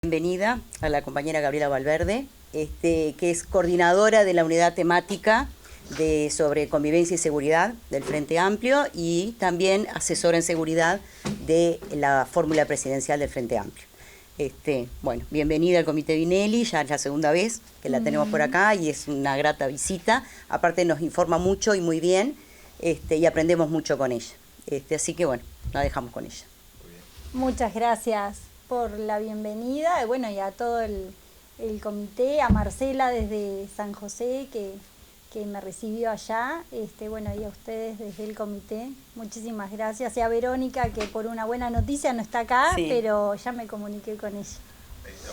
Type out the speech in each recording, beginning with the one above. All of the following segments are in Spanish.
Bienvenida a la compañera Gabriela Valverde, que es coordinadora de la unidad temática sobre convivencia y seguridad del Frente Amplio y también asesora en seguridad de la fórmula presidencial del Frente Amplio. Bueno, bienvenida al Comité Vinelli, ya es la segunda vez que la tenemos por acá y es una grata visita. Aparte nos informa mucho y muy bien y aprendemos mucho con ella. Así que bueno, la dejamos con ella. Muchas gracias por la bienvenida, y a todo el comité, a Marcela desde San José que me recibió allá, y a ustedes desde el comité, muchísimas gracias, y a Verónica que por una buena noticia no está acá, sí, pero ya me comuniqué con ella.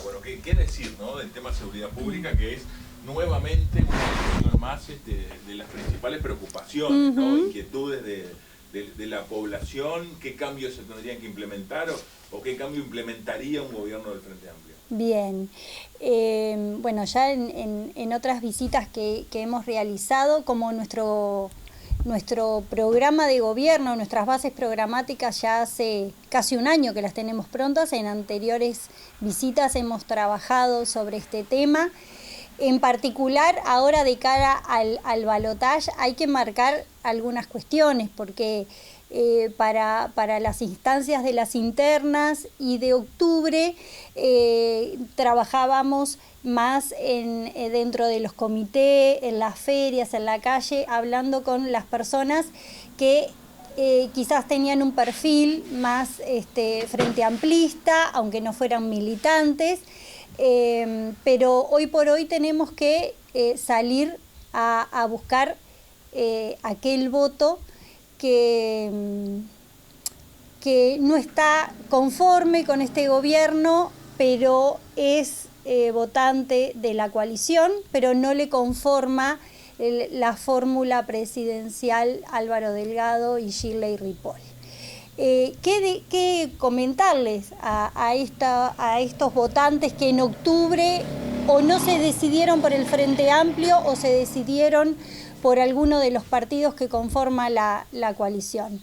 Bueno, ¿qué decir, no, del tema de seguridad pública, que es nuevamente una cuestión más de las principales preocupaciones, ¿no? Inquietudes de la población? ¿Qué cambios se tendrían que implementar o qué cambio implementaría un gobierno del Frente Amplio? Bien, ya en otras visitas que hemos realizado, como nuestro programa de gobierno, nuestras bases programáticas ya hace casi un año que las tenemos prontas, en anteriores visitas hemos trabajado sobre este tema. En particular, ahora de cara al balotaje hay que marcar algunas cuestiones, porque para las instancias de las internas y de octubre trabajábamos más dentro de los comités, en las ferias, en la calle, hablando con las personas que quizás tenían un perfil más frente amplista, aunque no fueran militantes. Pero hoy por hoy tenemos que salir a buscar aquel voto que no está conforme con este gobierno, pero es votante de la coalición, pero no le conforma la fórmula presidencial Álvaro Delgado y Shirley Ripoll. ¿Qué comentarles a estos votantes que en octubre o no se decidieron por el Frente Amplio o se decidieron por alguno de los partidos que conforman la coalición?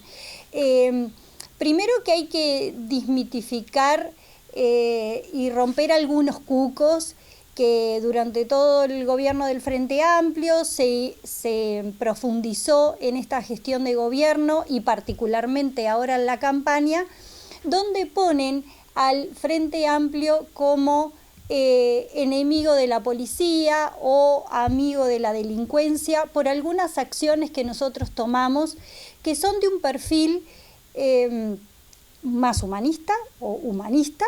Primero que hay que desmitificar y romper algunos cucos que durante todo el gobierno del Frente Amplio se profundizó en esta gestión de gobierno y particularmente ahora en la campaña, donde ponen al Frente Amplio como enemigo de la policía o amigo de la delincuencia por algunas acciones que nosotros tomamos que son de un perfil más humanista o humanista,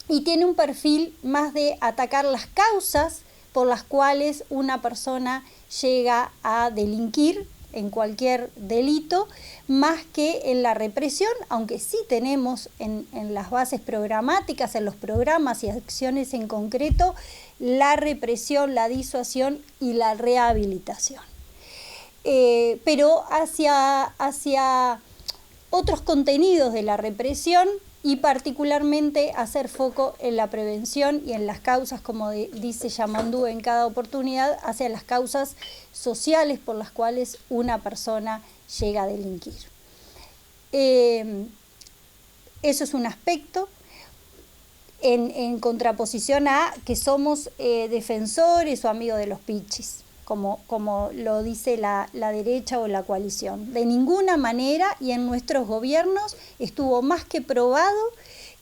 y tiene un perfil más de atacar las causas por las cuales una persona llega a delinquir en cualquier delito, más que en la represión, aunque sí tenemos en las bases programáticas, en los programas y acciones en concreto, la represión, la disuasión y la rehabilitación. Pero hacia otros contenidos de la represión, y particularmente hacer foco en la prevención y en las causas, como dice Yamandú en cada oportunidad, hacia las causas sociales por las cuales una persona llega a delinquir. Eso es un aspecto, en contraposición a que somos defensores o amigos de los pichis, como lo dice la derecha o la coalición. De ninguna manera, y en nuestros gobiernos estuvo más que probado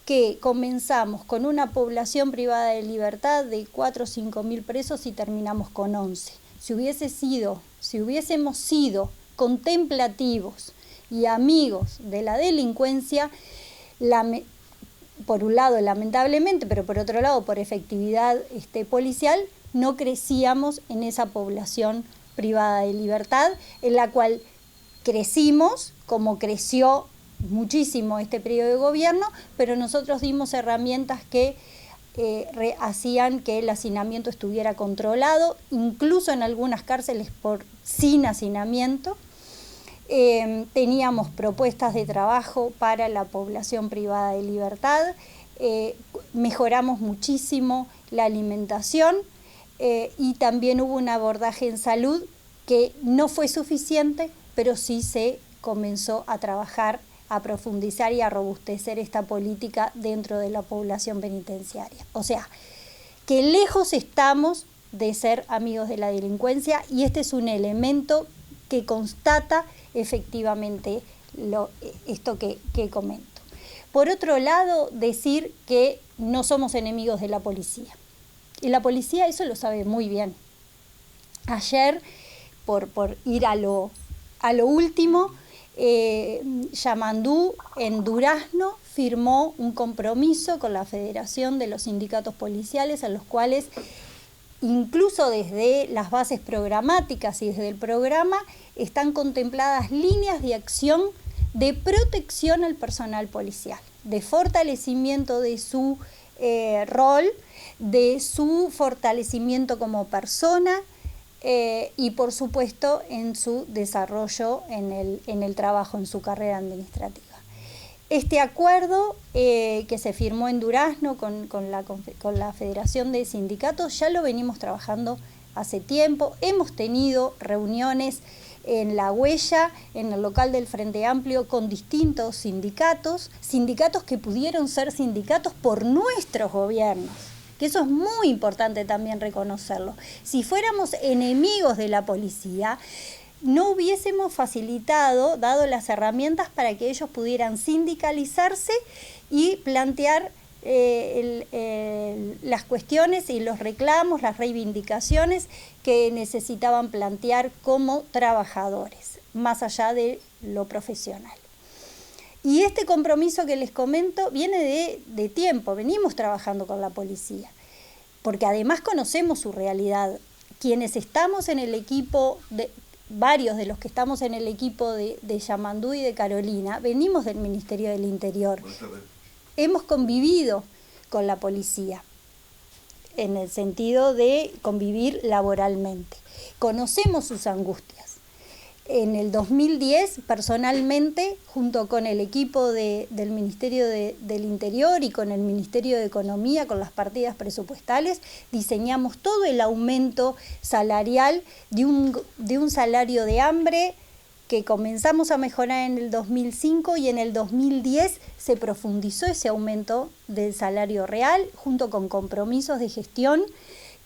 que comenzamos con una población privada de libertad de 4 o 5 mil presos y terminamos con 11. Si hubiésemos sido contemplativos y amigos de la delincuencia, por un lado lamentablemente, pero por otro lado por efectividad policial, no crecíamos en esa población privada de libertad, en la cual crecimos, como creció muchísimo este periodo de gobierno, pero nosotros dimos herramientas que hacían que el hacinamiento estuviera controlado, incluso en algunas cárceles sin hacinamiento. Teníamos propuestas de trabajo para la población privada de libertad, mejoramos muchísimo la alimentación, y también hubo un abordaje en salud que no fue suficiente, pero sí se comenzó a trabajar a profundizar y a robustecer esta política dentro de la población penitenciaria. O sea, que lejos estamos de ser amigos de la delincuencia, y este es un elemento que constata efectivamente esto que comento. Por otro lado, decir que no somos enemigos de la policía. Y la policía eso lo sabe muy bien. Ayer, por ir a lo último, Yamandú en Durazno firmó un compromiso con la Federación de los Sindicatos Policiales, en los cuales, incluso desde las bases programáticas y desde el programa, están contempladas líneas de acción de protección al personal policial, de fortalecimiento de su rol, de su fortalecimiento como persona y, por supuesto, en su desarrollo en el trabajo, en su carrera administrativa. Este acuerdo que se firmó en Durazno con la Federación de Sindicatos ya lo venimos trabajando hace tiempo. Hemos tenido reuniones en La Huella, en el local del Frente Amplio, con distintos sindicatos que pudieron ser sindicatos por nuestros gobiernos, que eso es muy importante también reconocerlo. Si fuéramos enemigos de la policía, no hubiésemos facilitado, dado las herramientas para que ellos pudieran sindicalizarse y plantear las cuestiones y los reclamos, las reivindicaciones que necesitaban plantear como trabajadores, más allá de lo profesional. Y este compromiso que les comento viene de tiempo, venimos trabajando con la policía, porque además conocemos su realidad. Quienes estamos en el equipo, varios de los que estamos en el equipo de Yamandú y de Carolina, venimos del Ministerio del Interior. Hemos convivido con la policía, en el sentido de convivir laboralmente. Conocemos sus angustias. En el 2010, personalmente, junto con el equipo del Ministerio del Interior y con el Ministerio de Economía, con las partidas presupuestales, diseñamos todo el aumento salarial de un salario de hambre que comenzamos a mejorar en el 2005, y en el 2010 se profundizó ese aumento del salario real junto con compromisos de gestión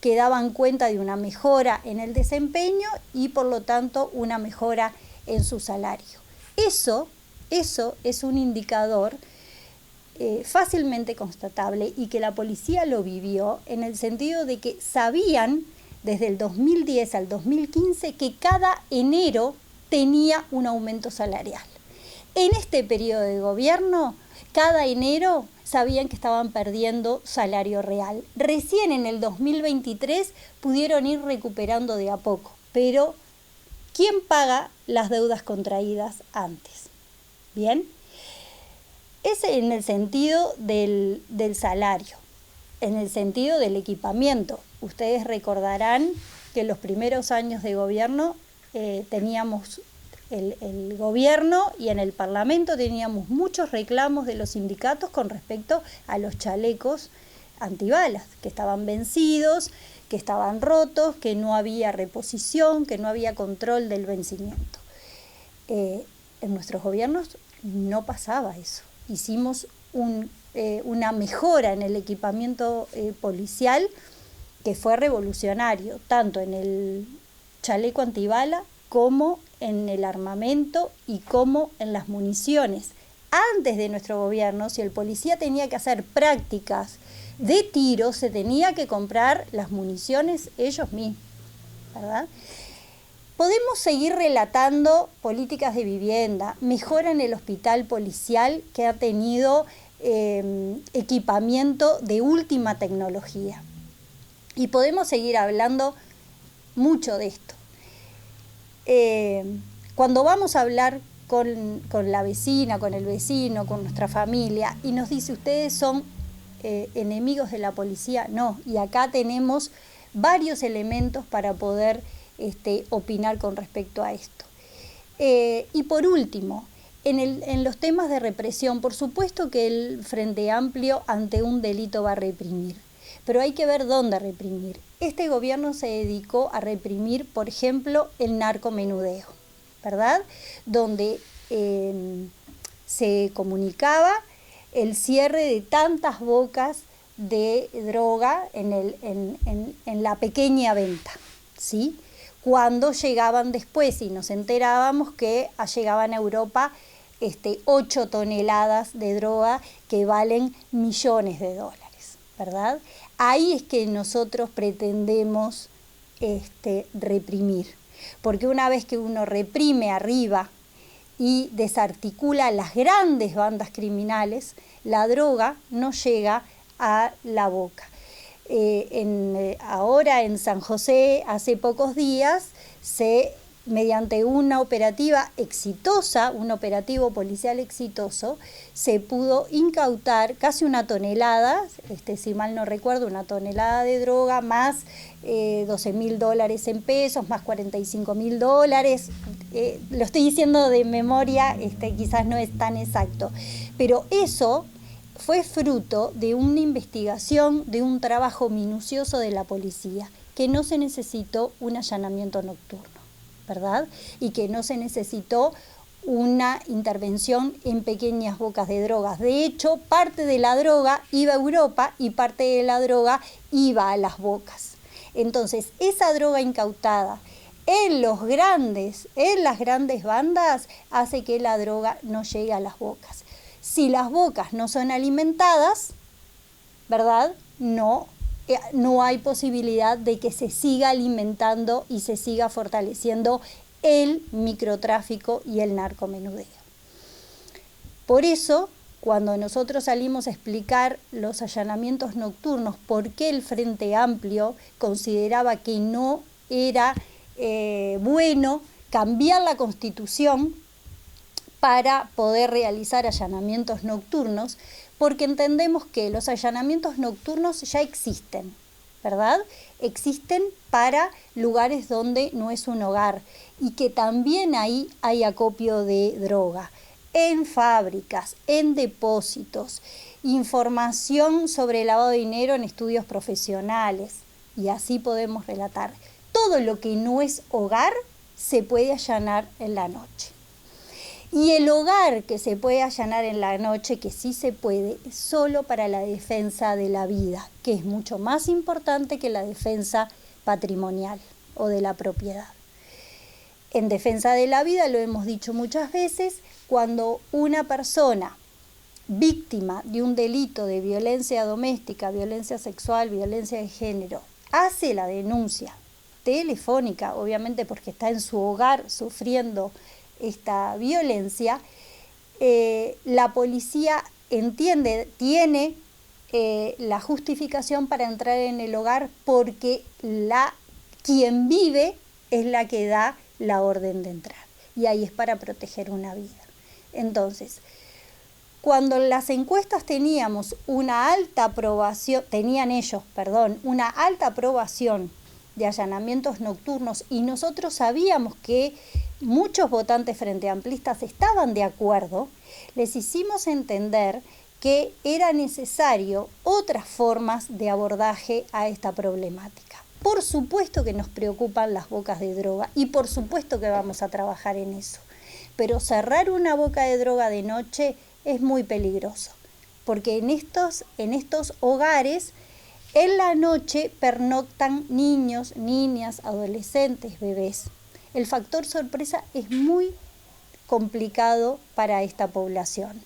que daban cuenta de una mejora en el desempeño y, por lo tanto, una mejora en su salario. Eso es un indicador fácilmente constatable, y que la policía lo vivió en el sentido de que sabían desde el 2010 al 2015 que cada enero tenía un aumento salarial. En este periodo de gobierno, cada enero sabían que estaban perdiendo salario real. Recién en el 2023 pudieron ir recuperando de a poco, pero ¿quién paga las deudas contraídas antes? Bien, es en el sentido del salario, en el sentido del equipamiento. Ustedes recordarán que en los primeros años de gobierno teníamos el gobierno, y en el Parlamento teníamos muchos reclamos de los sindicatos con respecto a los chalecos antibalas, que estaban vencidos, que estaban rotos, que no había reposición, que no había control del vencimiento. En nuestros gobiernos no pasaba eso. Hicimos una mejora en el equipamiento policial que fue revolucionario, tanto en el chaleco antibala como en el armamento y como en las municiones. Antes de nuestro gobierno, si el policía tenía que hacer prácticas de tiro, se tenía que comprar las municiones ellos mismos, ¿verdad? Podemos seguir relatando políticas de vivienda, mejora en el hospital policial que ha tenido equipamiento de última tecnología. Y podemos seguir hablando mucho de esto. Cuando vamos a hablar con la vecina, con el vecino, con nuestra familia, y nos dice, ustedes son enemigos de la policía, no, y acá tenemos varios elementos para poder opinar con respecto a esto. Y por último, en los temas de represión, por supuesto que el Frente Amplio ante un delito va a reprimir, pero hay que ver dónde reprimir. Este gobierno se dedicó a reprimir, por ejemplo, el narcomenudeo, ¿verdad? Donde se comunicaba el cierre de tantas bocas de droga en la pequeña venta, ¿sí? Cuando llegaban después y nos enterábamos que llegaban a Europa 8 toneladas de droga que valen millones de dólares, ¿verdad? Ahí es que nosotros pretendemos reprimir, porque una vez que uno reprime arriba y desarticula las grandes bandas criminales, la droga no llega a la boca. Ahora en San José, hace pocos días, mediante una operativa exitosa, un operativo policial exitoso, se pudo incautar casi 1 tonelada, si mal no recuerdo, 1 tonelada de droga, más $12.000 en pesos, más $45.000. Lo estoy diciendo de memoria, quizás no es tan exacto, pero eso fue fruto de una investigación, de un trabajo minucioso de la policía, que no se necesitó un allanamiento nocturno, ¿verdad? Y que no se necesitó una intervención en pequeñas bocas de drogas. De hecho, parte de la droga iba a Europa y parte de la droga iba a las bocas. Entonces, esa droga incautada en las grandes bandas hace que la droga no llegue a las bocas. Si las bocas no son alimentadas, ¿verdad? No hay posibilidad de que se siga alimentando y se siga fortaleciendo el microtráfico y el narcomenudeo. Por eso, cuando nosotros salimos a explicar los allanamientos nocturnos, por qué el Frente Amplio consideraba que no era bueno cambiar la Constitución para poder realizar allanamientos nocturnos, porque entendemos que los allanamientos nocturnos ya existen, ¿verdad? Existen para lugares donde no es un hogar y que también ahí hay acopio de droga, en fábricas, en depósitos, información sobre lavado de dinero en estudios profesionales, y así podemos relatar. Todo lo que no es hogar se puede allanar en la noche. Y el hogar que se puede allanar en la noche, que sí se puede, es solo para la defensa de la vida, que es mucho más importante que la defensa patrimonial o de la propiedad. En defensa de la vida, lo hemos dicho muchas veces, cuando una persona víctima de un delito de violencia doméstica, violencia sexual, violencia de género, hace la denuncia telefónica, obviamente porque está en su hogar sufriendo esta violencia, la policía tiene la justificación para entrar en el hogar porque quien vive es la que da la orden de entrar, y ahí es para proteger una vida. Entonces, cuando en las encuestas teníamos una alta aprobación de allanamientos nocturnos, y nosotros sabíamos que muchos votantes frente amplistas estaban de acuerdo, les hicimos entender que era necesario otras formas de abordaje a esta problemática. Por supuesto que nos preocupan las bocas de droga y por supuesto que vamos a trabajar en eso, pero cerrar una boca de droga de noche es muy peligroso, porque en estos hogares en la noche pernoctan niños, niñas, adolescentes, bebés. El factor sorpresa es muy complicado para esta población.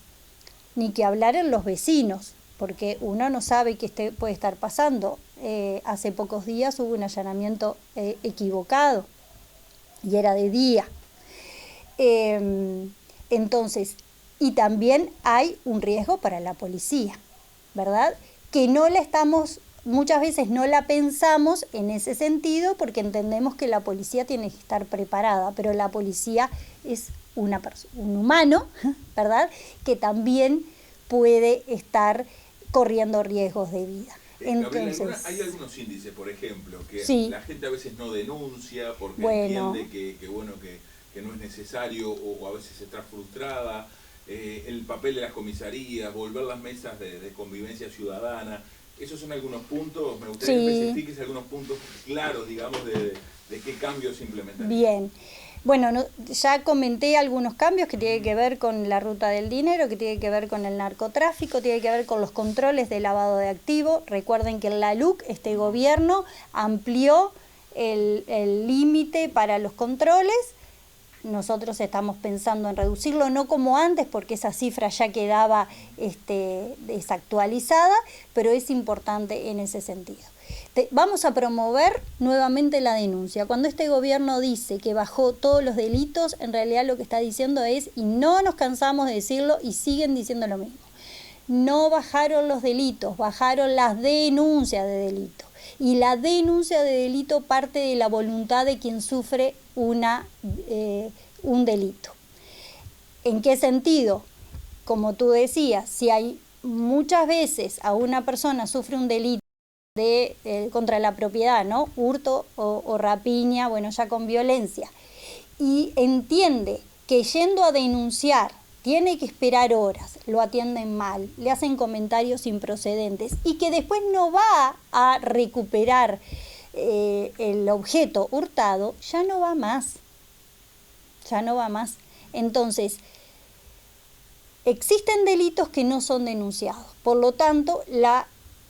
Ni que hablar en los vecinos, porque uno no sabe qué puede estar pasando. Hace pocos días hubo un allanamiento equivocado y era de día. Entonces, y también hay un riesgo para la policía, ¿verdad? Que muchas veces no la pensamos en ese sentido porque entendemos que la policía tiene que estar preparada, pero la policía es un humano, ¿verdad? Que también puede estar corriendo riesgos de vida. Entonces, Gabriela, hay algunos índices, por ejemplo, que sí, la gente a veces no denuncia porque entiende que no es necesario, o a veces está frustrada. El papel de las comisarías, volver las mesas de convivencia ciudadana. Esos son algunos puntos, me gustaría que especifiques algunos puntos claros, digamos, de qué cambios se implementan. Bien, Bueno, ya comenté algunos cambios que tienen que ver con la ruta del dinero, que tienen que ver con el narcotráfico, tienen que ver con los controles de lavado de activos. Recuerden que en la LUC este gobierno amplió el límite para los controles. Nosotros estamos pensando en reducirlo, no como antes, porque esa cifra ya quedaba desactualizada, pero es importante en ese sentido. Vamos a promover nuevamente la denuncia. Cuando este gobierno dice que bajó todos los delitos, en realidad lo que está diciendo es, y no nos cansamos de decirlo y siguen diciendo lo mismo, no bajaron los delitos, bajaron las denuncias de delito. Y la denuncia de delito parte de la voluntad de quien sufre un delito. ¿En qué sentido? Como tú decías, si hay muchas veces a una persona sufre un delito contra la propiedad, ¿no? Hurto o rapiña, bueno, ya con violencia, y entiende que yendo a denunciar tiene que esperar horas, lo atienden mal, le hacen comentarios improcedentes y que después no va a recuperar el objeto hurtado, ya no va más. Entonces, existen delitos que no son denunciados, por lo tanto,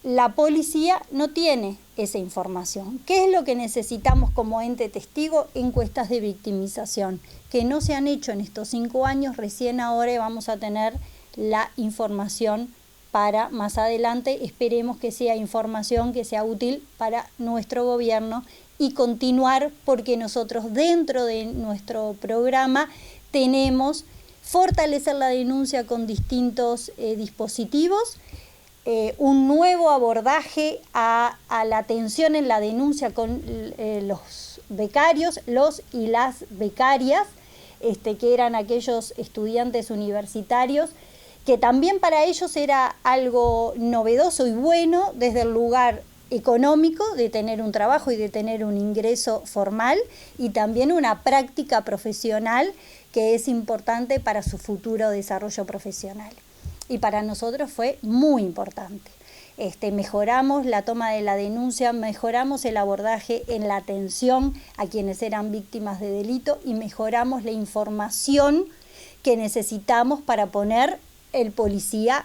la policía no tiene esa información. ¿Qué es lo que necesitamos como ente testigo? Encuestas de victimización, que no se han hecho en estos 5 años, recién ahora vamos a tener la información para más adelante. Esperemos que sea información que sea útil para nuestro gobierno y continuar, porque nosotros dentro de nuestro programa tenemos fortalecer la denuncia con distintos dispositivos, un nuevo abordaje a la atención en la denuncia con los becarios, los y las becarias, que eran aquellos estudiantes universitarios, que también para ellos era algo novedoso y bueno desde el lugar económico, de tener un trabajo y de tener un ingreso formal, y también una práctica profesional que es importante para su futuro desarrollo profesional. Y para nosotros fue muy importante. Mejoramos la toma de la denuncia, mejoramos el abordaje en la atención a quienes eran víctimas de delito y mejoramos la información que necesitamos para poner la policía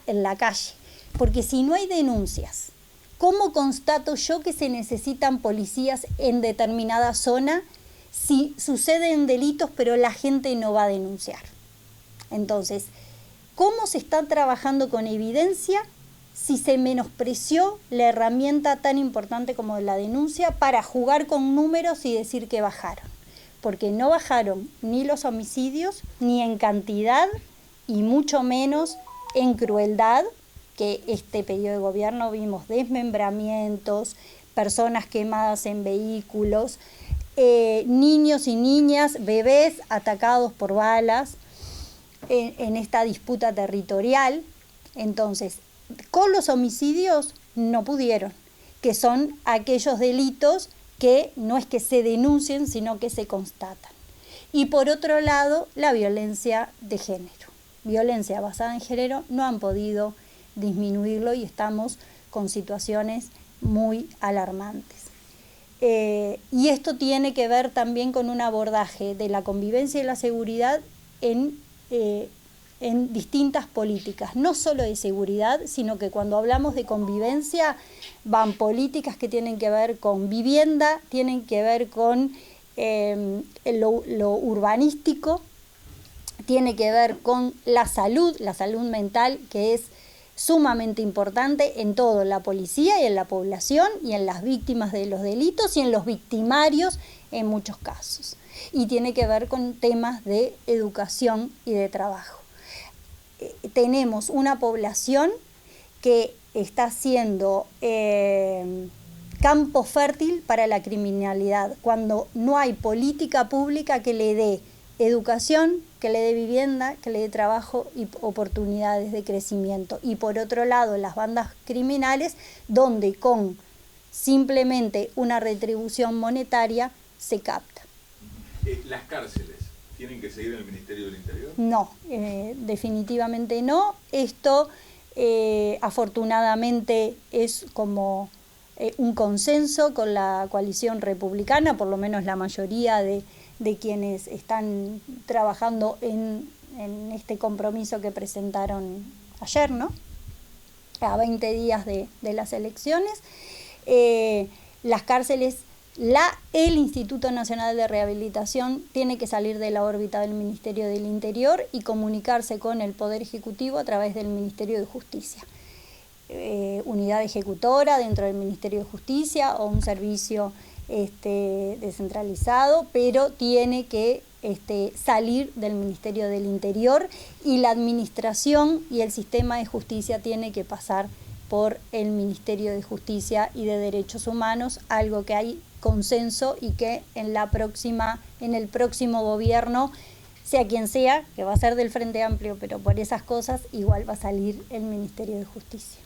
en la calle. Porque si no hay denuncias, ¿cómo constato yo que se necesitan policías en determinada zona si suceden delitos pero la gente no va a denunciar? Entonces, ¿cómo se está trabajando con evidencia si se menospreció la herramienta tan importante como la denuncia para jugar con números y decir que bajaron? Porque no bajaron ni los homicidios, ni en cantidad, y mucho menos en crueldad, que este periodo de gobierno vimos desmembramientos, personas quemadas en vehículos, niños y niñas, bebés atacados por balas, en esta disputa territorial. Entonces, con los homicidios no pudieron, que son aquellos delitos que no es que se denuncien, sino que se constatan. Y por otro lado, la violencia de género. Violencia basada en género no han podido disminuirlo y estamos con situaciones muy alarmantes. Y esto tiene que ver también con un abordaje de la convivencia y la seguridad en distintas políticas, no solo de seguridad, sino que cuando hablamos de convivencia van políticas que tienen que ver con vivienda, tienen que ver con lo urbanístico, tiene que ver con la salud mental, que es sumamente importante en todo, en la policía y en la población y en las víctimas de los delitos y en los victimarios en muchos casos. Y tiene que ver con temas de educación y de trabajo. Tenemos una población que está siendo campo fértil para la criminalidad, cuando no hay política pública que le dé educación, que le dé vivienda, que le dé trabajo y oportunidades de crecimiento. Y por otro lado, las bandas criminales, donde con simplemente una retribución monetaria se capta. ¿Las cárceles tienen que seguir en el Ministerio del Interior? No, definitivamente no. Esto afortunadamente es como un consenso con la coalición republicana, por lo menos la mayoría de quienes están trabajando en este compromiso que presentaron ayer, ¿no? A 20 días de las elecciones. Las cárceles, el Instituto Nacional de Rehabilitación tiene que salir de la órbita del Ministerio del Interior y comunicarse con el Poder Ejecutivo a través del Ministerio de Justicia. Unidad ejecutora dentro del Ministerio de Justicia o un servicio descentralizado, pero tiene que salir del Ministerio del Interior, y la administración y el sistema de justicia tiene que pasar por el Ministerio de Justicia y de Derechos Humanos, algo que hay consenso y que en el próximo gobierno, sea quien sea, que va a ser del Frente Amplio, pero por esas cosas igual va a salir el Ministerio de Justicia.